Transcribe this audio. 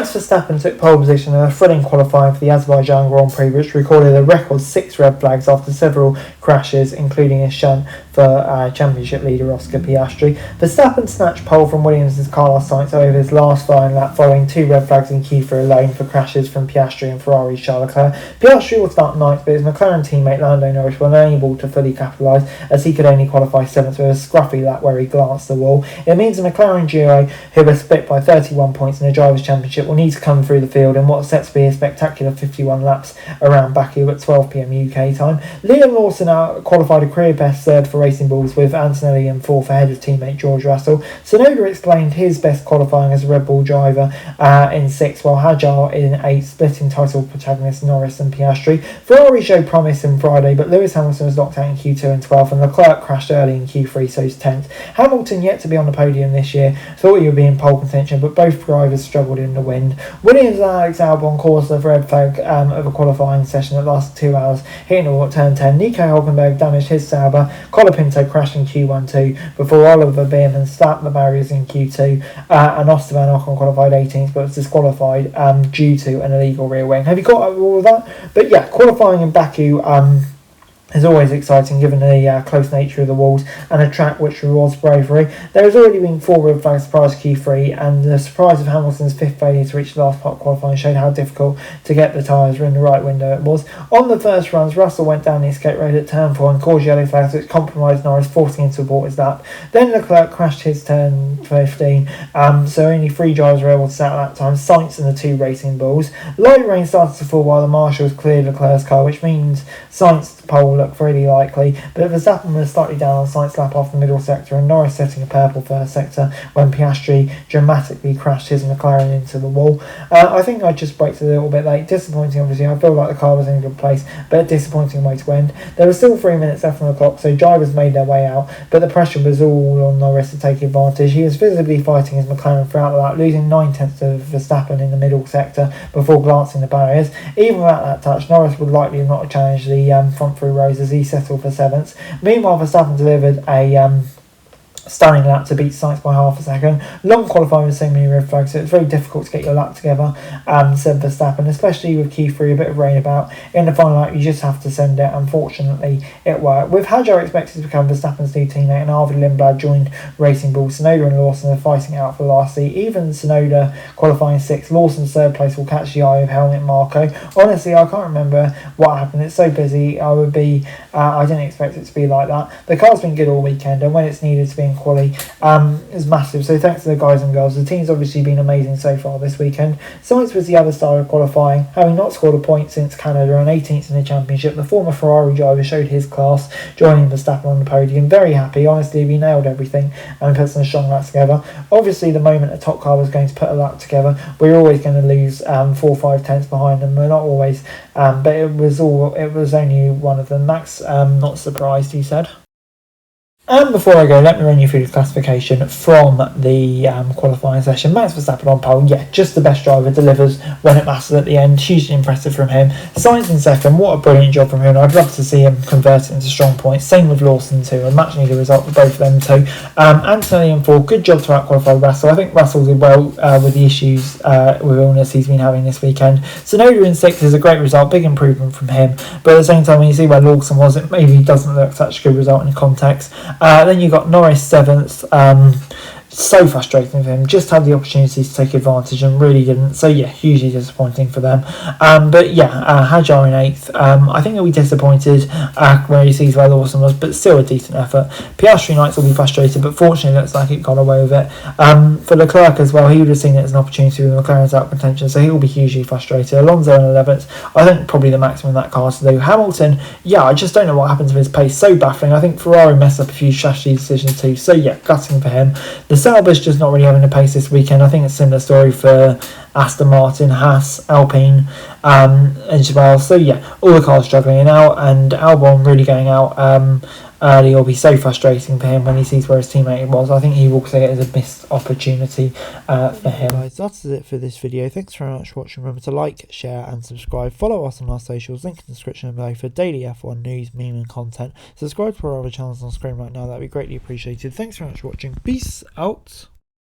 Max Verstappen took pole position in a thrilling qualifying for the Azerbaijan Grand Prix, which recorded a record 6 red flags after several crashes, including a shunt for championship leader Oscar Piastri. Verstappen snatched pole from Williams' Carlos Sainz over his last flying lap, following 2 red flags in Q3 alone for crashes from Piastri and Ferrari's Charles Leclerc. Piastri will start 9th, but his McLaren teammate Lando Norris was unable to fully capitalise, as he could only qualify 7th with a scruffy lap where he glanced the wall. It means the McLaren duo, who were split by 31 points in the Drivers' Championship, will need to come through the field in what's set to be a spectacular 51 laps around Baku at 12 PM UK time. Liam Lawson qualified a career best 3rd for Racing Bulls, with Antonelli in 4th ahead of teammate George Russell. Tsunoda explained his best qualifying as a Red Bull driver in 6th, while Hajar in 8th, splitting title protagonists Norris and Piastri. Ferrari showed promise in Friday, but Lewis Hamilton was knocked out in Q2 and 12th, and Leclerc crashed early in Q3, so he's 10th. Hamilton, yet to be on the podium this year, thought he would be in pole contention, but both drivers struggled in the wind. Williams' Alex Albon caused the red flag of a qualifying session that lasted 2 hours, hitting the wall at turn 10. Nico Hülkenberg damaged his Sauber. Colapinto crashed in Q1-2 before Oliver Bierman slapped the barriers in Q2, and Esteban Ocon qualified 18th but was disqualified due to an illegal rear wing. Have you got all of that? But yeah, qualifying in Baku is always exciting given the close nature of the walls and a track which rewards bravery. There has already been 4 red flags prior to Q3, and the surprise of Hamilton's 5th failure to reach the last part of qualifying showed how difficult to get the tyres in the right window it was. On the first runs, Russell went down the escape road at turn 4 and caused yellow flags which compromised Norris, forcing him to abort his lap. Then Leclerc crashed his turn 15, so only 3 drivers were able to settle that time, Sainz and the 2 Racing Bulls. Light rain started to fall while the marshals cleared Leclerc's car, which means Sainz's pole looked really likely, but Verstappen was slightly down on Sainz's lap off the middle sector, and Norris setting a purple first sector when Piastri dramatically crashed his McLaren into the wall. I think I just braked a little bit late. Disappointing, obviously. I feel like the car was in a good place, but a disappointing way to end. There was still 3 minutes left on the clock, so drivers made their way out, but the pressure was all on Norris to take advantage. He was visibly fighting his McLaren throughout the lap, losing 9/10 of Verstappen in the middle sector before glancing the barriers. Even without that touch, Norris would likely not have challenged the front three rows as he settled for 7th. Meanwhile, Verstappen delivered a stunning lap to beat Sainz by half a second. Long qualifying with so many red flags, so it's very difficult to get your lap together, said Verstappen, especially with Q3, a bit of rain about. In the final lap, you just have to send it. Unfortunately, it worked. With Hajar expected to become Verstappen's new teammate and Arvid Lindblad joined Racing Bull, Tsunoda and Lawson are fighting out for the last seat. Even Tsunoda qualifying 6th, Lawson's 3rd place will catch the eye of Helmut Marko. Honestly, I can't remember what happened. It's so busy. I didn't expect it to be like that. The car's been good all weekend, and when it's needed to be in Quali is massive, so thanks to the guys and girls. The team's obviously been amazing so far this weekend. Sainz was the other star of qualifying, having not scored a point since Canada and 18th in the championship. The former Ferrari driver showed his class, joining Verstappen on the podium. Very happy, honestly, he nailed everything and put some strong laps together. Obviously, the moment a top car was going to put a lap together, we're always going to lose 4-5 tenths behind them. We're not always, but it was only one of them. Max, not surprised, he said. And before I go, let me run you through the classification from the qualifying session. Max Verstappen on pole, yeah, just the best driver, delivers when it matters at the end. Hugely impressive from him. Sainz in 2nd, what a brilliant job from him. I'd love to see him convert it into strong points. Same with Lawson too, a much needed result for both of them too. Antonelli in 4th, good job to out-qualify Russell. I think Russell did well with the issues with illness he's been having this weekend. Tsunoda in 6th is a great result, big improvement from him. But at the same time, when you see where Lawson was, it maybe doesn't look such a good result in context. Then you got Norris 7th, so frustrating for him, just had the opportunity to take advantage and really didn't, so yeah, hugely disappointing for them. But yeah, Hajar in 8th, I think he'll be disappointed when he sees where Lawson was, but still a decent effort. Piastri Knights will be frustrated, but fortunately looks like it got away with it. For Leclerc as well, he would have seen it as an opportunity with McLaren's out contention, so he'll be hugely frustrated. Alonso in 11th, I think probably the maximum that car to do. Hamilton, yeah, I just don't know what happened to his pace, so baffling. I think Ferrari messed up a few strategy decisions too, so yeah, gutting for him. The Sauber's just not really having the pace this weekend. I think it's a similar story for Aston Martin, Haas, Alpine as well. So yeah, all the cars struggling out, and Albon really going out early will be so frustrating for him when he sees where his teammate was. I think he will see it as a missed opportunity for him. Guys, that's it for this video. Thanks very much for watching. Remember to like, share and subscribe. Follow us on our socials, link in the description below for daily F1 news, meme and content. Subscribe to our other channels on screen right now, that'd be greatly appreciated. Thanks very much for watching. Peace out.